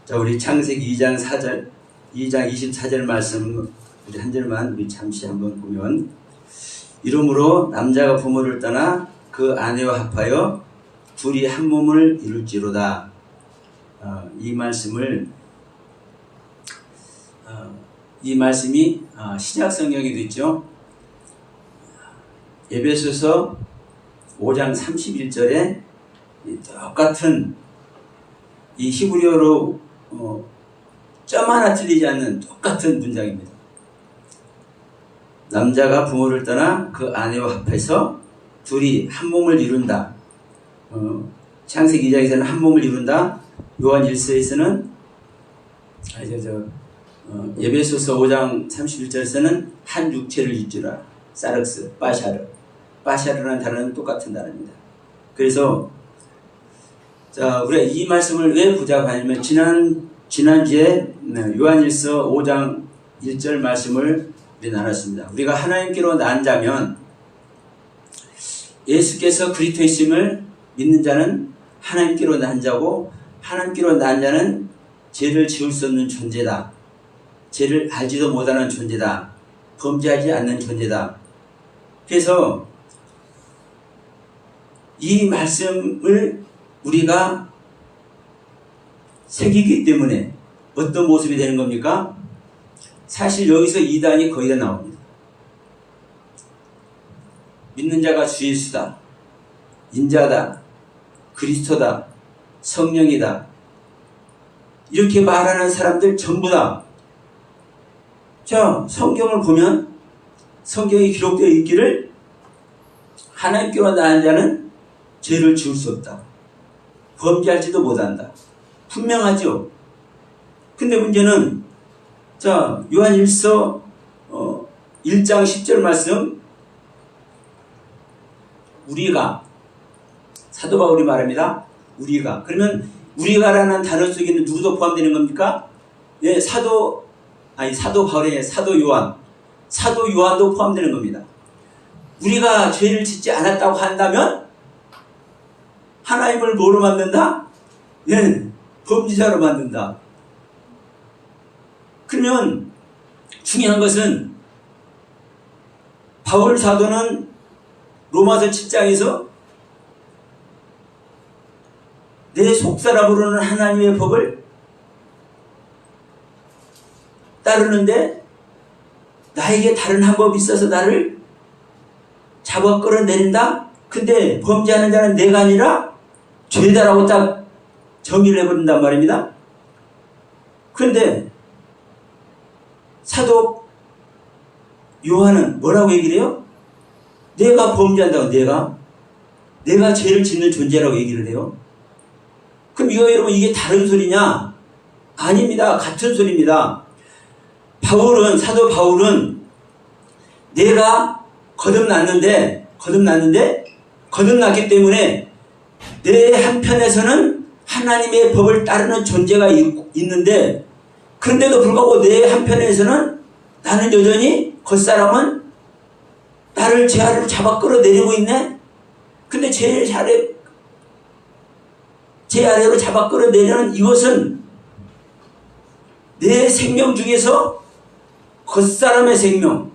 자, 우리 창세기 2장 4절, 2장 24절 말씀 우리 한 절만 우리 잠시 한번 보면, 이러므로 남자가 부모를 떠나 그 아내와 합하여 둘이 한 몸을 이룰지로다. 이 말씀이 신약 성경에도 있죠. 에베소서 5장 31절에 똑같은 이 히브리어로 점 하나 틀리지 않는 똑같은 문장입니다. 남자가 부모를 떠나 그 아내와 합해서 둘이 한 몸을 이룬다. 창세기 2장에서는 한 몸을 이룬다. 요한 1서에서는 에베소서 5장 31절에서는 한 육체를 잇주라. 사르스, 빠샤르라는 단어는 똑같은 단어입니다. 그래서 자, 우리가 이 말씀을 왜 부작하냐면 지난주에 요한일서 5장 1절 말씀을 우리 나눴습니다. 우리가 하나님께로 난 자면, 예수께서 그리스도이심을 믿는 자는 하나님께로 난 자고, 하나님께로 난 자는 죄를 지을 수 없는 존재다. 죄를 알지도 못하는 존재다. 범죄하지 않는 존재다. 그래서 이 말씀을 우리가 새기기 때문에 어떤 모습이 되는 겁니까? 사실 여기서 이단이 거의 다 나옵니다. 믿는 자가 주 예수다, 인자다, 그리스도다, 성령이다, 이렇게 말하는 사람들 전부 다, 자, 성경을 보면 성경에 기록되어 있기를 하나님께로 나은 자는 죄를 지을 수 없다, 범죄할지도 못한다, 분명하죠. 근데 문제는, 자, 요한일서 1장 10절 말씀, 우리가, 사도 바울이 말합니다. 우리가. 그러면 우리가라는 단어 속에 있는 누구도 포함되는 겁니까? 예, 사도 바울의 사도 요한도 포함되는 겁니다. 우리가 죄를 짓지 않았다고 한다면 하나님을 뭐로 만든다? 예, 범죄자로 만든다. 그러면 중요한 것은, 바울 사도는 로마서 7장에서 내 속사람으로는 하나님의 법을 따르는데 나에게 다른 한 법이 있어서 나를 잡아 끌어내린다? 근데 범죄하는 자는 내가 아니라 죄다라고 딱 정의를 해버린단 말입니다. 그런데 사도 요한은 뭐라고 얘기를 해요? 내가 범죄한다고, 내가 죄를 짓는 존재라고 얘기를 해요. 그럼 여러분, 이게 다른 소리냐? 아닙니다. 같은 소리입니다. 사도 바울은 내가 거듭났기 때문에 내 한편에서는 하나님의 법을 따르는 존재가 있는데, 그런데도 불구하고 내 한편에서는 나는 여전히 겉사람은 나를 제 아래로 잡아 끌어내리고 있네? 근데 제 아래로 잡아 끌어내리는 이것은 내 생명 중에서 겉사람의 생명,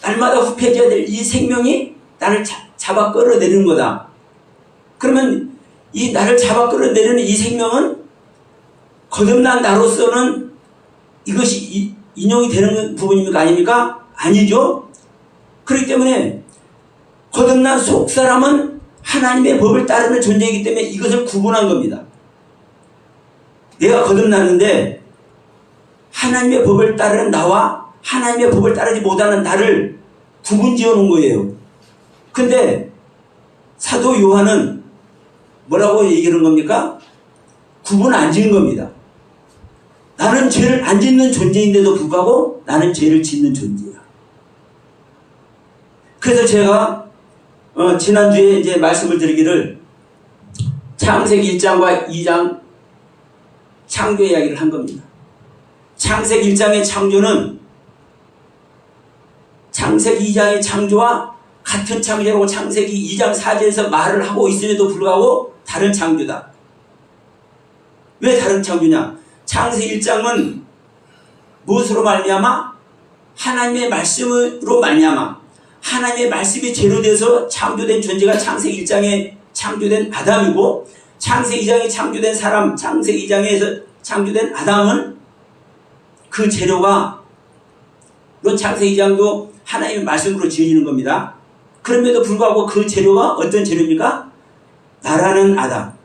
날마다 후패해져야 될 이 생명이 나를 잡아 끌어내리는 거다. 그러면 이 나를 잡아 끌어내리는 이 생명은 거듭난 나로서는 이것이 인용이 되는 부분입니까? 아닙니까? 아니죠. 그렇기 때문에 거듭난 속사람은 하나님의 법을 따르는 존재이기 때문에 이것을 구분한 겁니다. 내가 거듭났는데 하나님의 법을 따르는 나와 하나님의 법을 따르지 못하는 나를 구분지어 놓은 거예요. 근데 사도 요한은 뭐라고 얘기하는 겁니까? 구분 안 지은 겁니다. 나는 죄를 안 짓는 존재인데도 불구하고 나는 죄를 짓는 존재야. 그래서 제가 지난주에 이제 말씀을 드리기를 창세기 1장과 2장 창조 이야기를 한 겁니다. 창세기 1장의 창조는 창세기 2장의 창조와 같은 창조라고 창세기 2장 4절에서 말을 하고 있음에도 불구하고 다른 창조다. 왜 다른 창조냐? 창세기 1장은 무엇으로 말미암아? 하나님의 말씀으로 말미암아 하나님의 말씀이 재료돼서 창조된 존재가 창세기 1장에 창조된 아담이고, 창세기 2장에 창조된 사람, 창세기 2장에서 창조된 아담은 그 재료가, 물론 창세기 2장도 하나님의 말씀으로 지어지는 겁니다. 그럼에도 불구하고 그 재료가 어떤 재료입니까? 나라는 아담,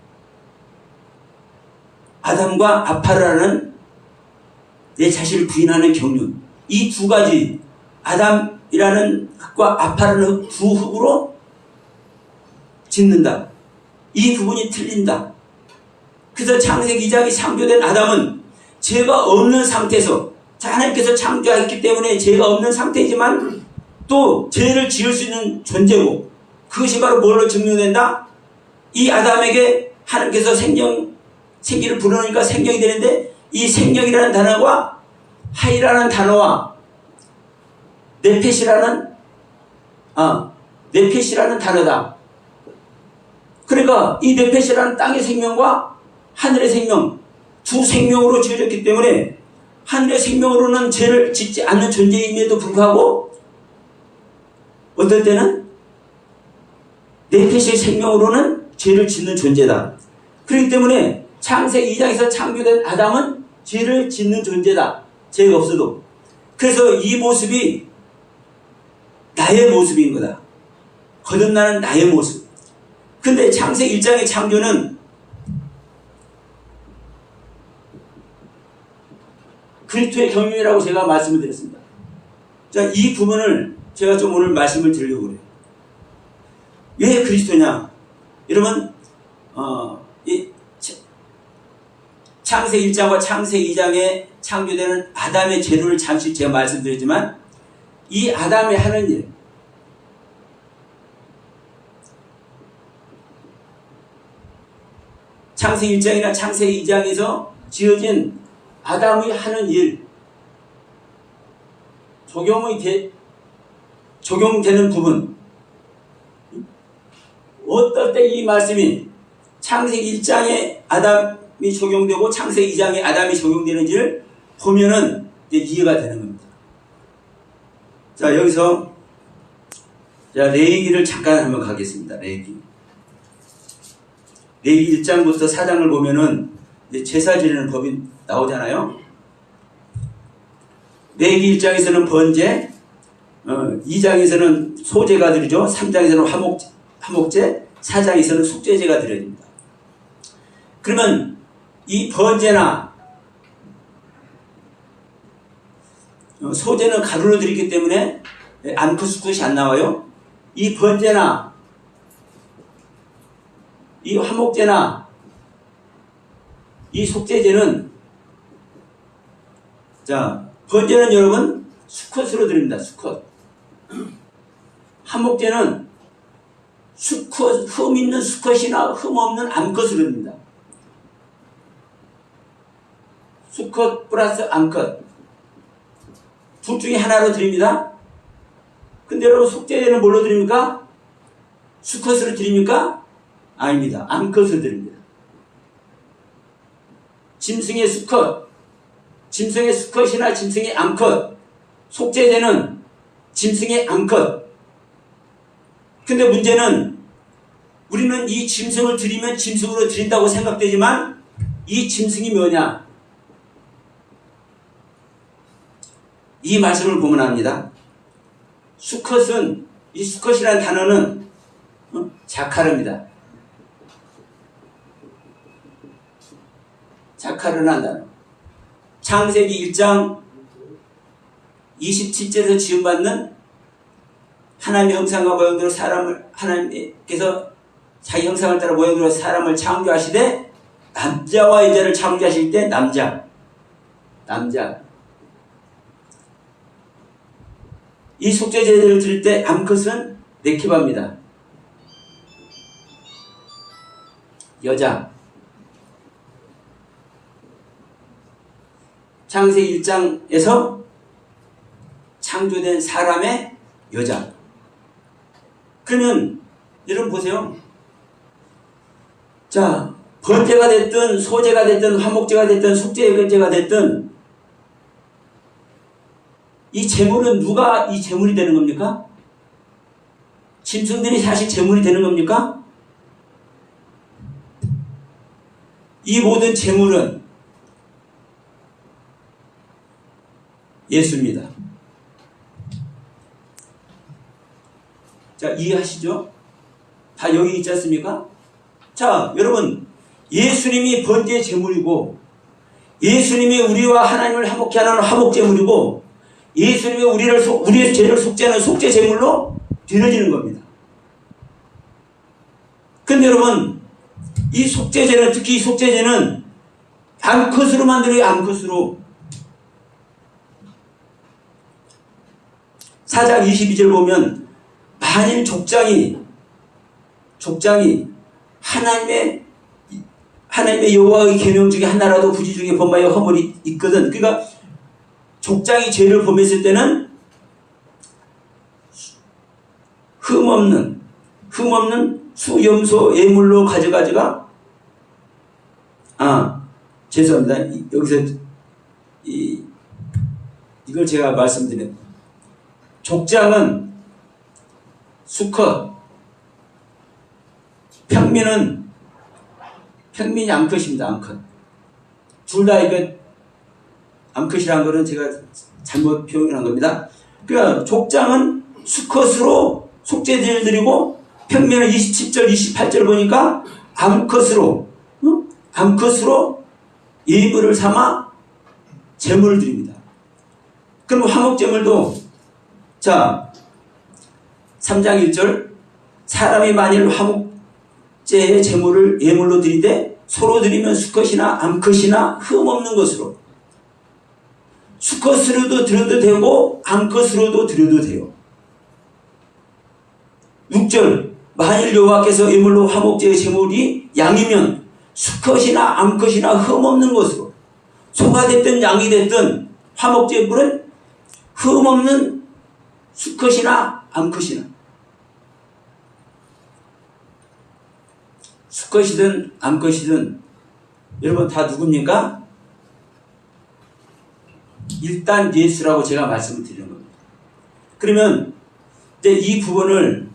아담과 아파라는 내 자신을 부인하는 경륜, 이 두 가지, 아담이라는 흙과 아파라는 두 흙으로 짓는다. 이 부분이 틀린다. 그래서 창세기 2장이 창조된 아담은 죄가 없는 상태에서, 하나님께서 창조했기 때문에 죄가 없는 상태이지만 또 죄를 지을 수 있는 존재고, 그것이 바로 뭘로 증명된다? 이 아담에게 하나님께서 생기를 불어넣으니까 생명이 되는데, 이 생명이라는 단어와 하이라는 단어와 네펫이라는 단어다. 그러니까 이 네펫이라는 땅의 생명과 하늘의 생명, 두 생명으로 지어졌기 때문에 하늘의 생명으로는 죄를 짓지 않는 존재임에도 불구하고 어떨 때는 네펫의 생명으로는 죄를 짓는 존재다. 그렇기 때문에 창세기 2장에서 창조된 아담은 죄를 짓는 존재다. 죄가 없어도. 그래서 이 모습이 나의 모습인 거다. 거듭나는 나의 모습. 근데 창세기 1장의 창조는 그리스도의 경륜이라고 제가 말씀을 드렸습니다. 자, 이 부분을 제가 좀 오늘 말씀을 드리려고 그래요. 왜 그리스도냐? 여러분, 창세기 1장과 창세기 2장에 창조되는 아담의 재료를 잠시 제가 말씀드렸지만, 이 아담이 하는 일, 창세기 1장이나 창세기 2장에서 지어진 아담이 하는 일, 적용되는 부분, 어떨 때 이 말씀이 창세기 1장에 아담이 적용되고 창세기 2장에 아담이 적용되는지를 보면은 이제 이해가 되는 겁니다. 자, 여기서 레위기를 잠깐 한번 가겠습니다. 레위기 1장부터 4장을 보면은 이제 제사 지내는 법이 나오잖아요. 레위기 1장에서는 번제, 2장에서는 소제가 드리죠. 3장에서는 화목제, 4장에서는 속죄제가 드려집니다. 그러면 이 번제나 소제는 가루로 드리기 때문에 암컷수컷이 안 나와요. 이 번제나 이 화목제나 이 속죄제는, 자, 번제는 여러분 수컷으로 드립니다. 수컷. 화목제는 수컷, 흠 있는 수컷이나 흠 없는 암컷으로 드립니다. 수컷 플러스 암컷 둘 중에 하나로 드립니다. 근데 여러분, 속죄제는 뭘로 드립니까? 수컷으로 드립니까? 아닙니다. 암컷으로 드립니다. 짐승의 수컷, 짐승의 수컷이나 짐승의 암컷, 속죄제는 짐승의 암컷. 근데 문제는 우리는 이 짐승을 드리면 짐승으로 드린다고 생각되지만 이 짐승이 뭐냐? 이 말씀을 보면 압니다. 수컷은, 이 수컷이라는 단어는 자카르입니다. 자카르라는 단어. 창세기 1장 27절에서 지음받는 하나님의 형상과 모양대로 사람을, 하나님께서 자기 형상을 따라 모양대로 사람을 창조하시되, 남자와 여자를 창조하실 때 남자. 이 속죄제를 드릴 때 암컷은 네키바입니다. 여자. 창세기 1장에서 창조된 사람의 여자. 그러면 여러분 보세요. 자, 번제가 됐든 소제가 됐든 화목제가 됐든 속죄제가 됐든 이 제물은 누가 이 제물이 되는 겁니까? 짐승들이 사실 제물이 되는 겁니까? 이 모든 제물은 예수입니다. 자, 이해하시죠? 다 여기 있지 않습니까? 자, 여러분, 예수님이 번제 제물이고, 예수님이 우리와 하나님을 화목케 하는 화목 제물이고, 예수님이 우리의 죄를 속죄하는 속죄 제물로 드려지는 겁니다. 근데 여러분, 이 속죄제는, 특히 이 속죄제는 암컷으로 만들어요, 암컷으로. 4장 22절 보면, 만일 족장이 하나님의 여호와의 계명 중에 하나라도 부지 중에 범하여 허물이 있거든. 그러니까 족장이 죄를 범했을 때는 흠없는 수염소 예물로 가져가지가 죄송합니다. 여기서 이걸 제가 말씀드려요. 족장은 수컷, 평민이 암컷입니다. 암컷. 둘 다 이거 암컷이라는 거는 제가 잘못 표현한 겁니다. 그러니까 족장은 수컷으로 속죄제를 드리고 평민은 27절, 28절 보니까 암컷으로 예물을 삼아 제물을 드립니다. 그럼 화목제물도 자 3장 1절 사람이 만일 화목제의 제물을 예물로 드리되 소로 드리면 수컷이나 암컷이나 흠없는 것으로 수컷으로도 드려도 되고 암컷으로도 드려도 돼요. 6절 만일 여호와께서 예물로 화목제의 제물이 양이면 수컷이나 암컷이나 흠없는 것으로 소가 됐든 양이 됐든 화목제물은 흠없는 수컷이나 암컷이나 수컷이든 암컷이든 여러분 다 누굽니까? 일단 예수라고 제가 말씀을 드리는 겁니다. 그러면 이제 이 부분을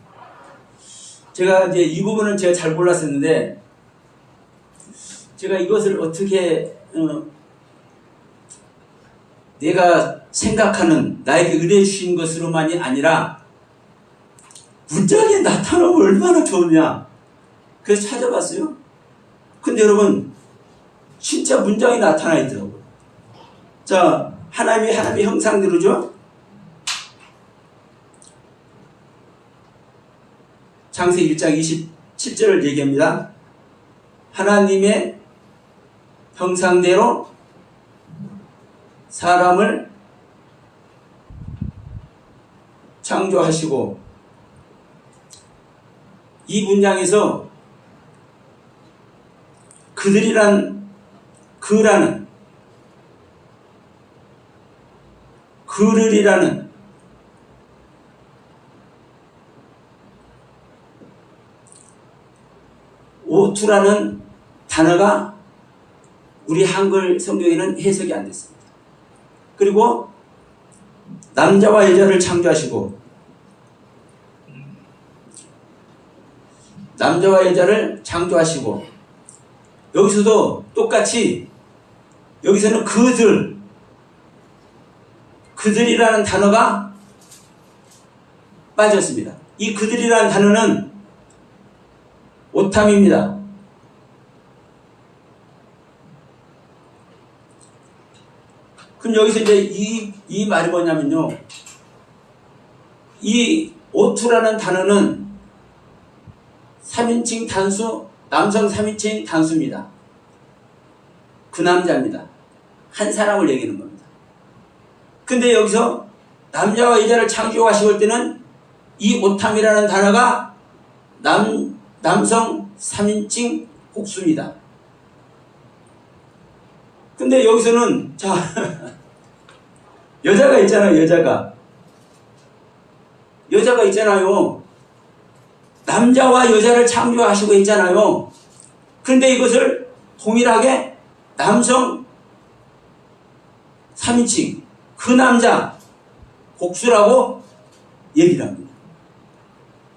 제가 잘 몰랐었는데 제가 이것을 어떻게 내가 생각하는 나에게 의뢰해 주신 것으로만이 아니라 문장에 나타나면 얼마나 좋으냐 그래서 찾아봤어요. 근데 여러분 진짜 문장이 나타나 있더라고요. 자, 하나님의 형상대로죠. 창세기 1장 27절을 얘기합니다. 하나님의 형상대로 사람을 창조하시고 이 문장에서 그들이라는 오투라는 단어가 우리 한글 성경에는 해석이 안 됐습니다. 그리고 남자와 여자를 창조하시고 여기서도 똑같이 여기서는 그들이라는 단어가 빠졌습니다. 이 그들이라는 단어는 오탐입니다. 그럼 여기서 이제 이 말이 뭐냐면요. 이 오투라는 단어는 3인칭 단수, 남성 3인칭 단수입니다. 그 남자입니다. 한 사람을 얘기하는 겁니다. 근데 여기서 남자와 여자를 창조하실 때는 이 오탐이라는 단어가 남성 3인칭 복수입니다. 근데 여기서는 자 여자가 있잖아요. 여자가 있잖아요. 남자와 여자를 창조하시고 있잖아요. 그런데 이것을 동일하게 남성 3인칭, 그 남자 복수라고 얘기를 합니다.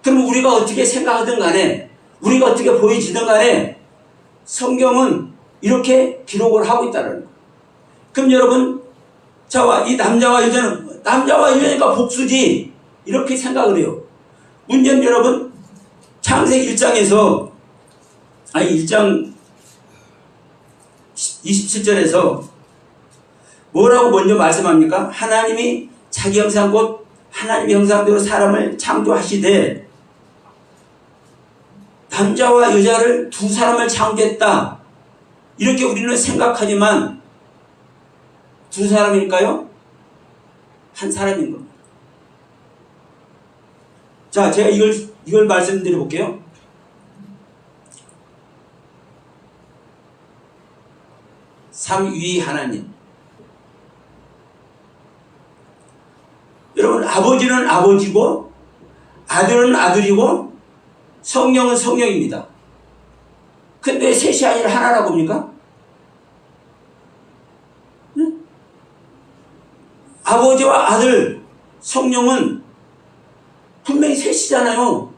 그럼 우리가 어떻게 생각하든 간에, 우리가 어떻게 보여지든 간에 성경은 이렇게 기록을 하고 있다는 거예요. 그럼 여러분, 이 남자와 여자는, 남자와 여자니까 복수지, 이렇게 생각을 해요. 문제는 여러분, 창세기 1장에서, 1장 27절에서 뭐라고 먼저 말씀합니까? 하나님이 자기 형상 곧 하나님의 형상대로 사람을 창조하시되 남자와 여자를 두 사람을 창조했다. 이렇게 우리는 생각하지만 두 사람일까요? 한 사람인 겁니다. 자, 제가 이걸 말씀드려 볼게요. 삼위 하나님. 여러분, 아버지는 아버지고 아들은 아들이고 성령은 성령입니다. 근데 셋이 아니라 하나라고 합니까? 응? 아버지와 아들, 성령은 분명히 셋이잖아요.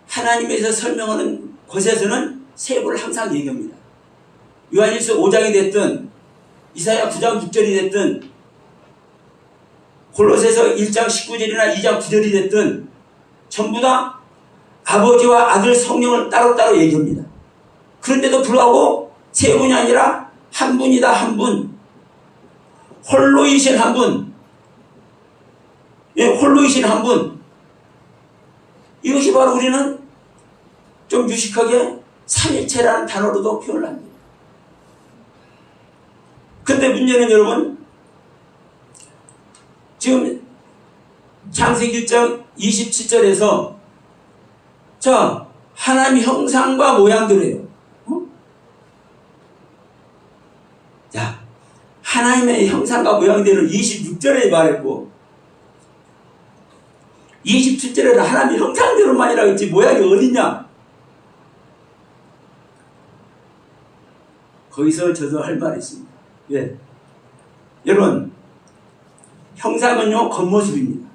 하나님에서 설명하는 곳에서는 세 분을 항상 얘기합니다. 요한일서 5장이 됐든 이사야 9장 6절이 됐든 골로새서 1장 19절이나 2장 9절이 됐든 전부 다 아버지와 아들 성령을 따로따로 얘기합니다. 그런데도 불구하고 세 분이 아니라 한 분이다, 한 분. 홀로이신 한 분. 예, 홀로이신 한 분. 이것이 바로 우리는 좀 유식하게 삼일체라는 단어로도 표현을 합니다. 그런데 문제는 여러분, 지금 창세기 1장 27절에서 하나님 형상과 모양대로예요. 자, 하나님의 형상과 모양대로 26절에 말했고 27절에는 하나님 형상대로만이라고 했지 모양이 어딨냐? 거기서 저도 할 말이 있습니다. 왜? 여러분, 형상은요, 겉모습입니다.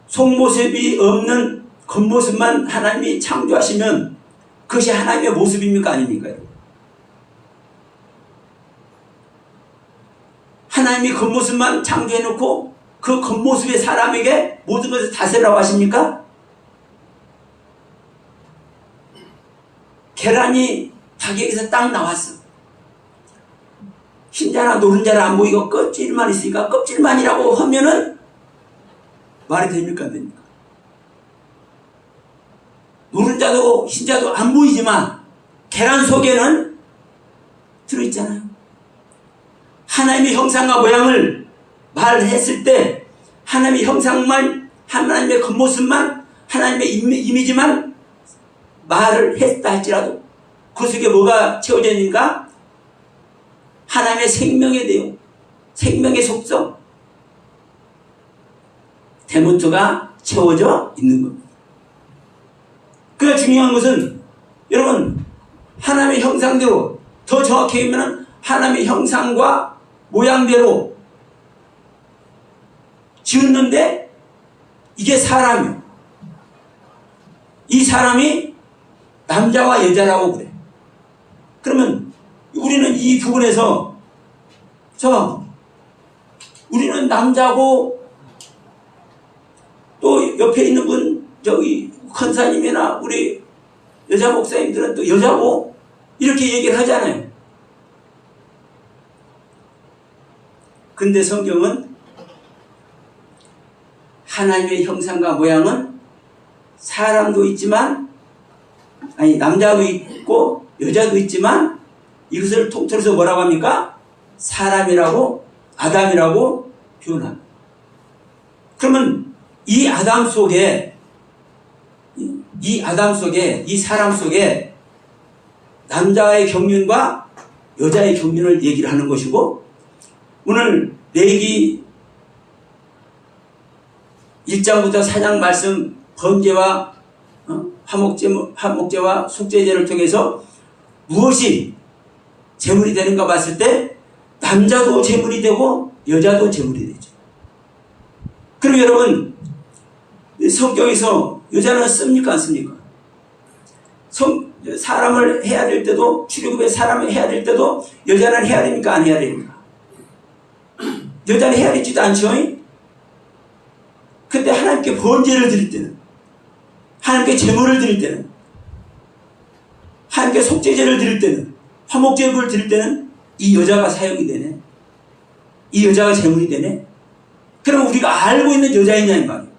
속모습이 없는 겉모습만 하나님이 창조하시면 그것이 하나님의 모습입니까? 아닙니까? 하나님이 겉모습만 창조해놓고 그 겉모습의 사람에게 모든 것을 다스리라고 하십니까? 계란이 닭에게서 딱 나왔어. 흰자나 노른자는 안 보이고 껍질만 있으니까 껍질만이라고 하면은 말이 됩니까? 안 됩니까? 노른자도 흰자도 안 보이지만 계란 속에는 들어있잖아요. 하나님의 형상과 모양을 말했을 때 하나님의 형상만, 하나님의 겉모습만, 하나님의 이미지만 말을 했다 할지라도 그 속에 뭐가 채워져 있는가? 하나님의 생명에 대해, 생명의 속성, 데모트가 채워져 있는 겁니다. 그러나 중요한 것은 여러분, 하나님의 형상대로, 더 정확히 얘기하면 하나님의 형상과 모양대로 지었는데 이게 사람이에요. 이 사람이 남자와 여자라고 그래. 그러면 우리는 이 부분에서 우리는 남자고 또 옆에 있는 분 권사님이나 우리 여자 목사님들은 또 여자고 이렇게 얘기를 하잖아요. 근데 성경은 하나님의 형상과 모양은 사람도 있지만, 남자도 있고 여자도 있지만 이것을 통틀어서 뭐라고 합니까? 사람이라고, 아담이라고 표현합니다. 그러면 이 아담 속에, 이 사람 속에 남자의 경륜과 여자의 경륜을 얘기를 하는 것이고, 오늘 레위기 1장부터 4장 말씀 번제와 화목제와 속죄제를 통해서 무엇이 제물이 되는가 봤을 때 남자도 제물이 되고 여자도 제물이 되죠. 그럼 여러분 성경에서 여자는 씁니까 안 씁니까? 사람을 해야 될 때도 출애굽에 사람을 해야 될 때도 여자는 해야 됩니까 안 해야 됩니까? 여자는 해야 되지도 않죠. 근데 하나님께 번제를 드릴 때는, 하나님께 제물을 드릴 때는, 하나님께 속죄제를 드릴 때는, 화목제물을 드릴 때는 이 여자가 사용이 되네. 이 여자가 제물이 되네. 그럼 우리가 알고 있는 여자이냐 이 말이에요.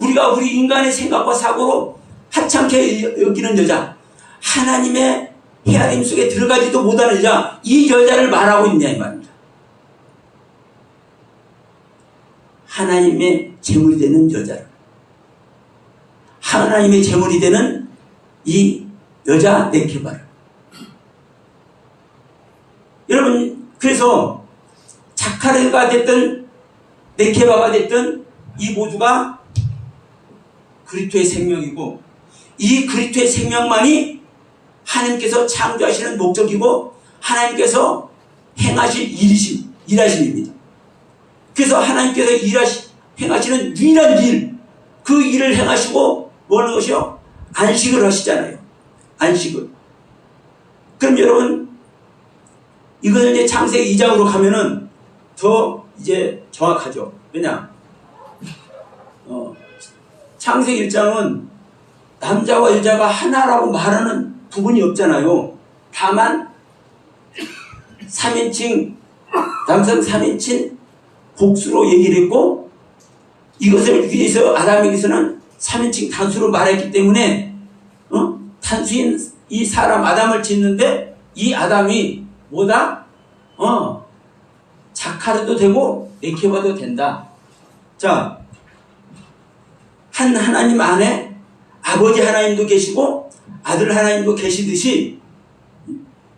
우리가 우리 인간의 생각과 사고로 하찮게 여기는 여자, 하나님의 헤아림 속에 들어가지도 못하는 여자, 이 여자를 말하고 있냐 이 말입니다. 하나님의 제물이 되는 여자를, 하나님의 제물이 되는 이 여자 네케바를. 여러분, 그래서 자카르가 됐든 네케바가 됐든 이 모두가 그리스도의 생명이고, 이 그리스도의 생명만이 하나님께서 창조하시는 목적이고 하나님께서 행하실 일하심입니다. 그래서 하나님께서 행하시는 유일한 일, 그 일을 행하시고 뭐 하는 것이요? 안식을 하시잖아요. 안식을. 그럼 여러분, 이것을 이제 창세기 2장으로 가면은 더 이제 정확하죠. 왜냐? 창세기 1장은 남자와 여자가 하나라고 말하는 부분이 없잖아요. 다만 3인칭, 남성 3인칭 복수로 얘기를 했고, 이것을 위해서 아담에게서는 3인칭 단수로 말했기 때문에 단수인 이 사람 아담을 짓는데 이 아담이 뭐다? 자카르도 되고 네케바도 된다. 자, 한 하나님 안에 아버지 하나님도 계시고 아들 하나님도 계시듯이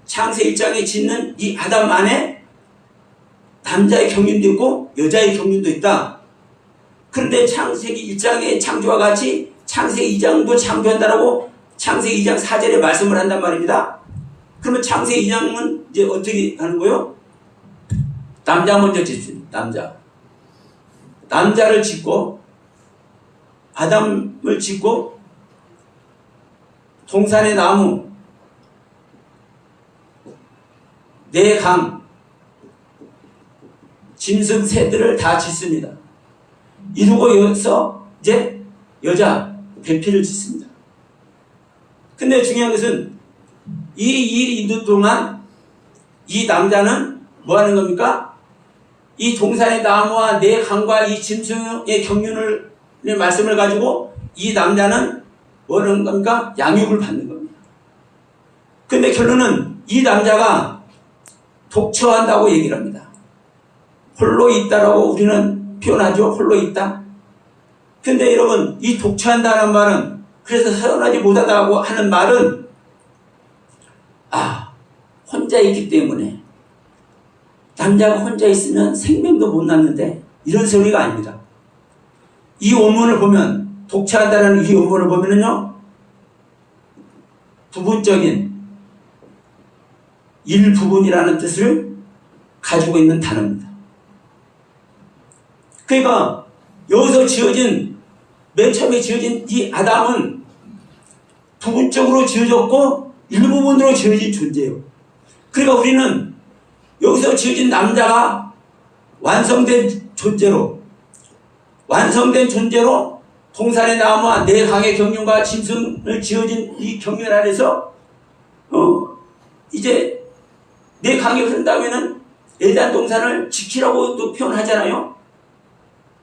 창세 1장에 짓는 이 아담 안에 남자의 경륜도 있고 여자의 경륜도 있다. 그런데 창세기 1장의 창조와 같이 창세기 2장도 창조한다라고 창세기 2장 4절에 말씀을 한단 말입니다. 그러면 창세기 2장은 이제 어떻게 하는 거예요? 남자 먼저 짓습니다. 남자를 짓고 아담을 짓고 동산의 나무, 네 강, 짐승 새들을 다 짓습니다. 이루고 여기서 이제 여자 배필을 짓습니다. 근데 중요한 것은 이 일이 있는 동안 이 남자는 뭐 하는 겁니까? 이 동산의 나무와 네 강과 이 짐승의 경륜을 말씀을 가지고 이 남자는 뭐 하는 겁니까? 양육을 받는 겁니다. 근데 결론은 이 남자가 독처한다고 얘기를 합니다. 홀로 있다라고 우리는 표현하죠. 홀로 있다. 근데 여러분, 이 독처한다는 말은, 그래서 태어나지 못하다고 하는 말은 혼자 있기 때문에, 남자가 혼자 있으면 생명도 못 낳는데 이런 소리가 아닙니다. 이 원문을 보면, 독처한다는 이 원문을 보면은요, 부분적인 일부분이라는 뜻을 가지고 있는 단어입니다. 그러니까 여기서 맨 처음에 지어진 이 아담은 부분적으로 지어졌고 일부분으로 지어진 존재예요. 그러니까 우리는 여기서 지어진 남자가 완성된 존재로 동산의 나무와 네 강의 경륜과 짐승을 지어진 이 경륜 안에서 이제 네 강이 흐른다면은 에덴 동산을 지키라고 또 표현하잖아요.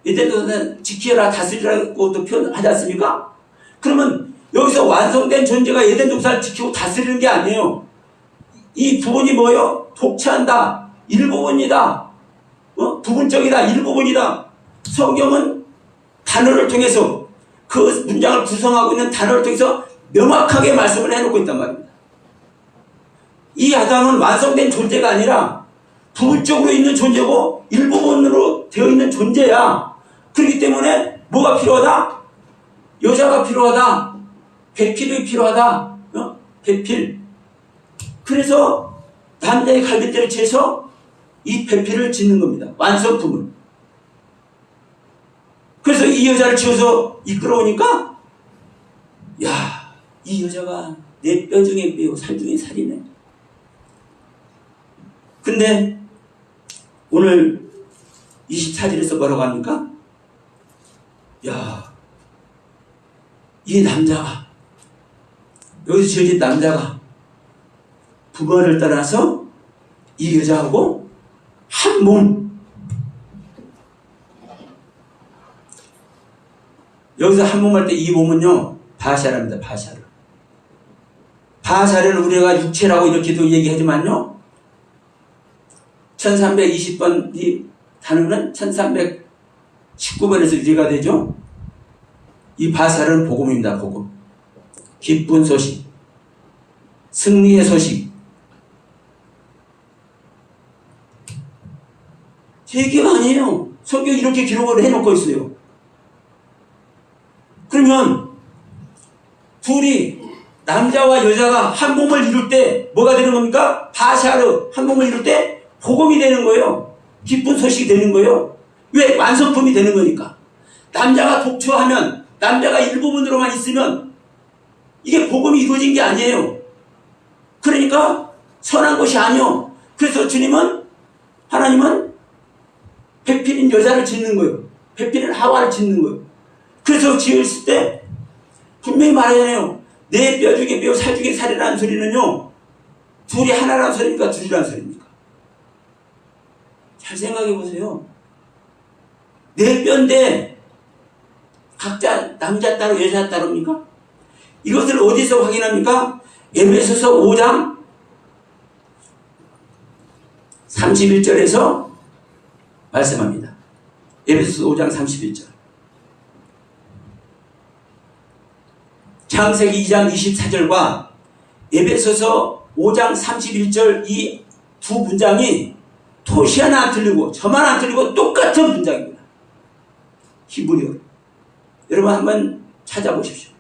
에덴 동산 지키라 다스리라고 또 표현하지 않습니까? 그러면 여기서 완성된 존재가 에덴 동산을 지키고 다스리는 게 아니에요. 이 부분이 뭐예요? 독처한다. 일부분이다. 부분적이다. 일부분이다. 성경은 단어를 통해서 그 문장을 구성하고 있는 단어를 통해서 명확하게 말씀을 해놓고 있단 말입니다. 이 아담은 완성된 존재가 아니라 부분적으로 있는 존재고 일부분으로 되어 있는 존재야. 그렇기 때문에 뭐가 필요하다? 여자가 필요하다. 배필이 필요하다. 배필. 그래서 남자의 갈빗대를 채서 이 배필을 짓는 겁니다. 완성품을. 그래서 이 여자를 지어서 이끌어오니까 야, 이 여자가 내 뼈 중에 뼈, 살 중에 살이네. 근데 오늘 24절에서 뭐라고 합니까? 야, 이 남자가, 여기서 지어진 남자가 부모를 떠나서 이 여자하고 한 몸. 여기서 한 몸 할 때 이 몸은요, 바샤라입니다. 바샤르. 바샤르를 우리가 육체라고 이렇게도 얘기하지만요, 1320번 이 단어는 1319번에서 유래가 되죠. 이 바사르는 복음입니다. 복음. 기쁜 소식, 승리의 소식. 제 얘기가 아니에요. 성경 이렇게 기록을 해놓고 있어요. 그러면 둘이, 남자와 여자가 한 몸을 이룰 때 뭐가 되는 겁니까? 바샤르, 한 몸을 이룰 때 복음이 되는 거예요. 기쁜 소식이 되는 거예요. 왜? 완성품이 되는 거니까. 남자가 독초하면, 남자가 일부분으로만 있으면 이게 복음이 이루어진 게 아니에요. 그러니까 선한 것이 아니요. 그래서 주님은, 하나님은 배필인 여자를 짓는 거예요. 배필인 하와를 짓는 거예요. 그래서 지었을 때 분명히 말하잖아요. 내 뼈 중에 뼈, 살 중에 살이라는 소리는요, 둘이 하나라는 소리입니까? 둘이라는 소리입니까? 잘 생각해 보세요. 내 뼈인데 각자 남자 따로 여자 따로입니까? 이것을 어디서 확인합니까? 에베소서 5장 31절에서 말씀합니다. 에베소서 5장 31절. 창세기 2장 24절과 에베소서 5장 31절 이 두 문장이 토시 하나 안 틀리고 저만 안 틀리고 똑같은 문장입니다. 히브리어. 여러분 한번 찾아보십시오.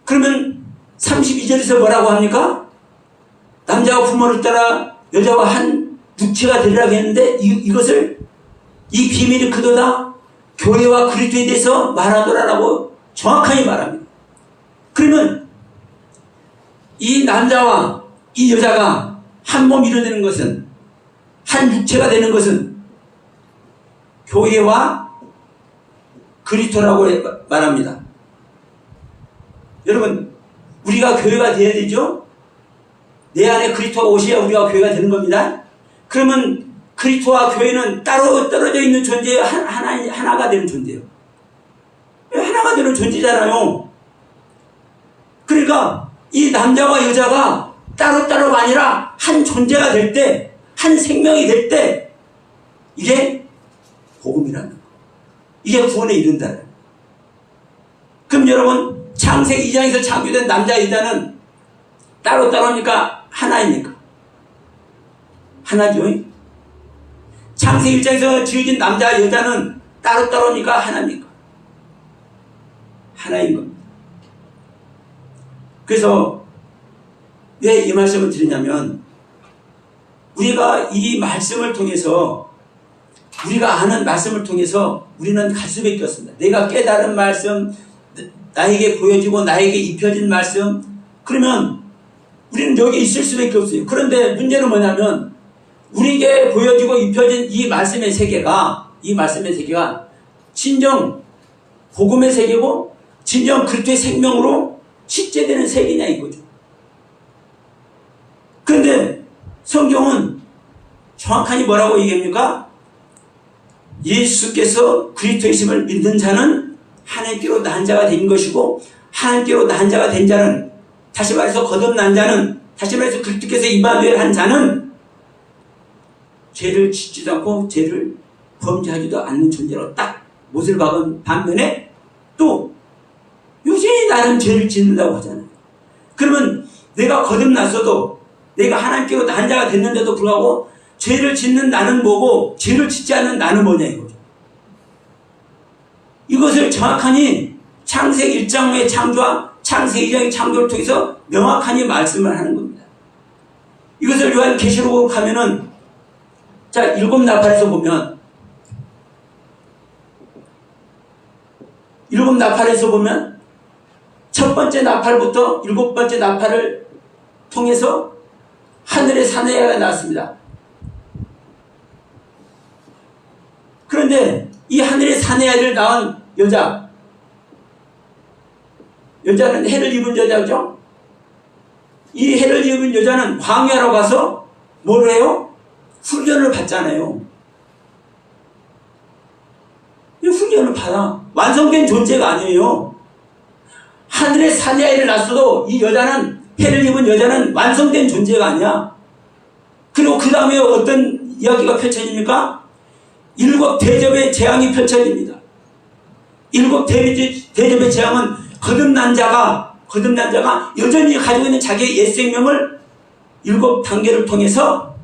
그러면 32절에서 뭐라고 합니까? 남자와 부모를 따라 여자와 한 육체가 되리라고 했는데 이것을 이 비밀이 그도다 교회와 그리스도에 대해서 말하더라라고 정확하게 말합니다. 그러면 이 남자와 이 여자가 한 몸 이루어지는 것은, 한 육체가 되는 것은 교회와 그리스도라고 말합니다. 여러분, 우리가 교회가 돼야 되죠? 내 안에 그리스도가 오셔야 우리가 교회가 되는 겁니다. 그러면 그리스도와 교회는 따로 떨어져 있는 존재예요? 하나가 되는 존재예요. 하나가 되는 존재잖아요. 그러니까 이 남자와 여자가 따로따로가 아니라 한 존재가 될 때, 한 생명이 될 때, 이게 복음이라는 거. 이게 구원에 이른다는 거. 그럼 여러분, 창세기 2장에서 창조된 남자 여자는 따로따로입니까? 하나입니까? 하나죠. 창세기 1장에서 지어진 남자 여자는 따로따로입니까? 하나입니까? 하나인 겁니다. 그래서 왜 이 말씀을 드리냐면, 우리가 이 말씀을 통해서, 우리가 아는 말씀을 통해서 우리는 갈 수밖에 없습니다. 내가 깨달은 말씀, 나에게 보여지고 나에게 입혀진 말씀, 그러면 우리는 여기 있을 수밖에 없어요. 그런데 문제는 뭐냐면, 우리에게 보여지고 입혀진 이 말씀의 세계가 진정 복음의 세계고 진정 그리스도의 생명으로 실제되는 세계냐 이거죠. 그런데 성경은 정확하게 뭐라고 얘기합니까? 예수께서 그리스도이심을 믿는 자는 하나님께로 난 자가 된 것이고, 하나님께로 난 자가 된 자는, 다시 말해서 거듭난 자는, 다시 말해서 그리스도께서 임마누엘 한 자는 죄를 짓지도 않고 죄를 범죄하지도 않는 존재로 딱 못을 박은 반면에 또 여전히 나는 죄를 짓는다고 하잖아요. 그러면 내가 거듭났어도, 내가 하나님께로 난 자가 됐는데도 불구하고 죄를 짓는 나는 뭐고 죄를 짓지 않는 나는 뭐냐 이거죠. 이것을 정확하니 창세기 1장의 창조와 창세기 2장의 창조를 통해서 명확하니 말씀을 하는 겁니다. 이것을 요한계시록으로 가면은 자, 7나팔에서 보면 7나팔에서 보면 첫 번째 나팔부터 7번째 나팔을 통해서 하늘의 사내야가 나왔습니다. 그런데 이 하늘의 사내야를 낳은 여자는 해를 입은 여자죠. 이 해를 입은 여자는 광야로 가서 뭘 해요? 훈련을 받잖아요. 이 훈련을 받아. 완성된 존재가 아니에요. 하늘의 사내야를 낳았어도 이 여자는, 해를 입은 여자는 완성된 존재가 아니야. 그리고 그 다음에 어떤 이야기가 펼쳐집니까? 7 대접의 재앙이 펼쳐집니다. 7 대접의 재앙은 거듭난 자가 여전히 가지고 있는 자기의 옛 생명을 7 단계를 통해서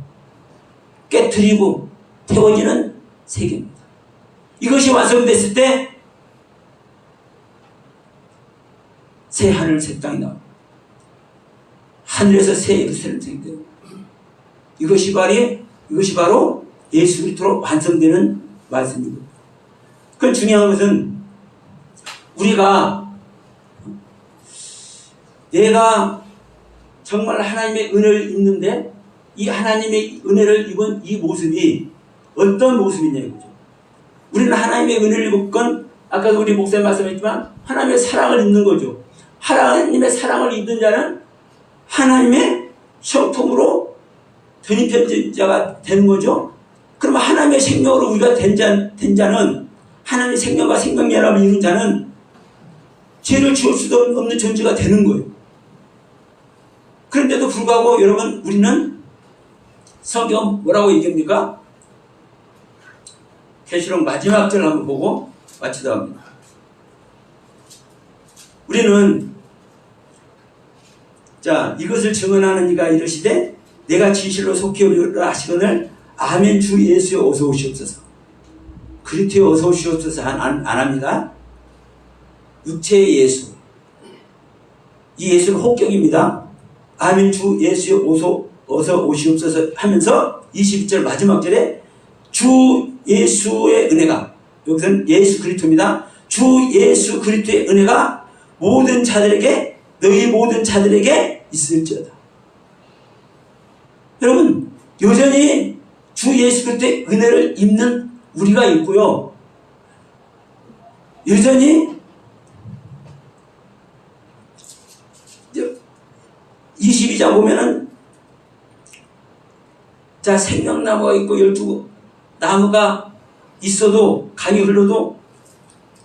깨트리고 태워지는 세계입니다. 이것이 완성됐을 때 새 하늘 새 땅이 나옵니다. 하늘에서 새 예루살렘 생겨요. 이것이 바로 예수 그리스도로 완성되는 말씀입니다. 그 중요한 것은 내가 정말 하나님의 은혜를 입는데 이 하나님의 은혜를 입은 이 모습이 어떤 모습이냐 이거죠. 우리는 하나님의 은혜를 입은 건 아까도 우리 목사님 말씀했지만 하나님의 사랑을 입는 거죠. 하나님의 사랑을 입는 자는 하나님의 형통으로 전입된 자가 되는 거죠. 그러면 하나님의 생명으로 우리가 된 자는, 하나님의 생명과 생명연합을 이룬 자는 죄를 지을 수도 없는 존재가 되는 거예요. 그런데도 불구하고 여러분, 우리는 성경 뭐라고 얘기합니까? 계시록 마지막 절 한번 보고 마치다 합니다. 우리는 자, 이것을 증언하는 이가 이르시되 내가 진실로 속히 오리라 하시거늘 아멘 주 예수여 어서 오시옵소서. 그리스도에 어서 오시옵소서 안 합니다. 육체의 예수, 이 예수는 혹격입니다. 아멘 주 예수여 어서 오시옵소서 하면서 22절 마지막 절에 주 예수의 은혜가, 여기서는 예수 그리스도입니다. 주 예수 그리스도의 은혜가 모든 자들에게, 너희 모든 자들에게 있을지어다. 여러분, 여전히 주 예수 그리스도의 은혜를 입는 우리가 있고요. 여전히 22장 보면은 자, 생명나무가 있고 12나무가 있어도 강이 흘러도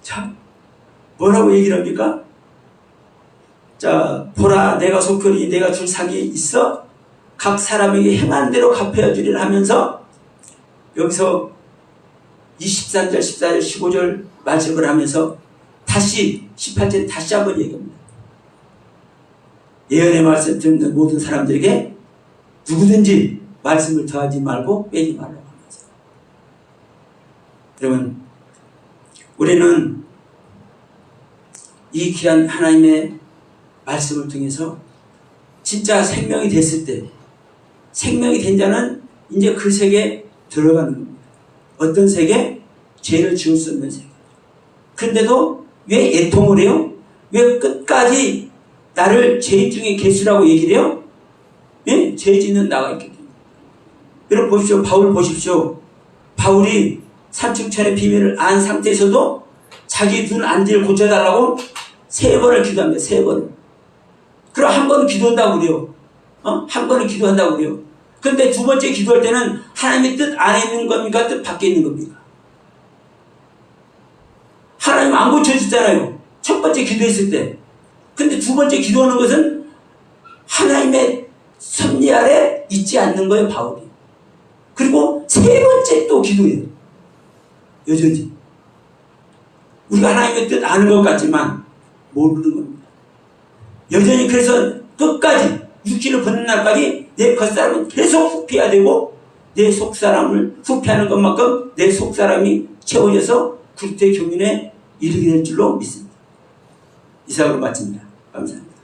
자, 뭐라고 얘기를 합니까? 자, 보라 내가 속하니 내가 줄 상이 있어 각 사람에게 행한 대로 갚아야 주리라 하면서 여기서 23절, 14절, 15절 말씀을 하면서 다시 18절에 다시 한번 얘기합니다. 예언의 말씀 듣는 모든 사람들에게 누구든지 말씀을 더하지 말고 빼지 말라고 하면서, 여러분, 우리는 이 귀한 하나님의 말씀을 통해서 진짜 생명이 됐을 때, 생명이 된 자는 이제 그 세계에 들어가는 겁니다. 어떤 세계? 죄를 지을 수 없는 세계. 그런데도 왜 애통을 해요? 왜 끝까지 나를 죄인 중에 계수라고 얘기를 해요? 예? 죄 짓는 나가 있기 때문에. 여러분 보십시오. 바울 보십시오. 바울이 삼층천의 비밀을 안 상태에서도 자기 눈 안지를 고쳐달라고 3번을 기도합니다. 3번을. 그럼 한 번은 기도한다고 그래요. 한 번은 기도한다고 그래요. 그런데 두 번째 기도할 때는 하나님의 뜻 안에 있는 겁니까? 뜻 밖에 있는 겁니까? 하나님 안 고쳐주잖아요. 첫 번째 기도했을 때. 근데 두 번째 기도하는 것은 하나님의 섭리 아래 있지 않는 거예요, 바울이. 그리고 세 번째 또 기도해요. 여전히. 우리가 하나님의 뜻 아는 것 같지만 모르는 겁니다. 여전히 그래서 끝까지 육신을 벗는 날까지 내 겉사람은 계속 후피해야 되고 내 속사람을 후피하는 것만큼 내 속사람이 채워져서 그리스도의 경륜에 이르게 될 줄로 믿습니다. 이상으로 마칩니다. 감사합니다.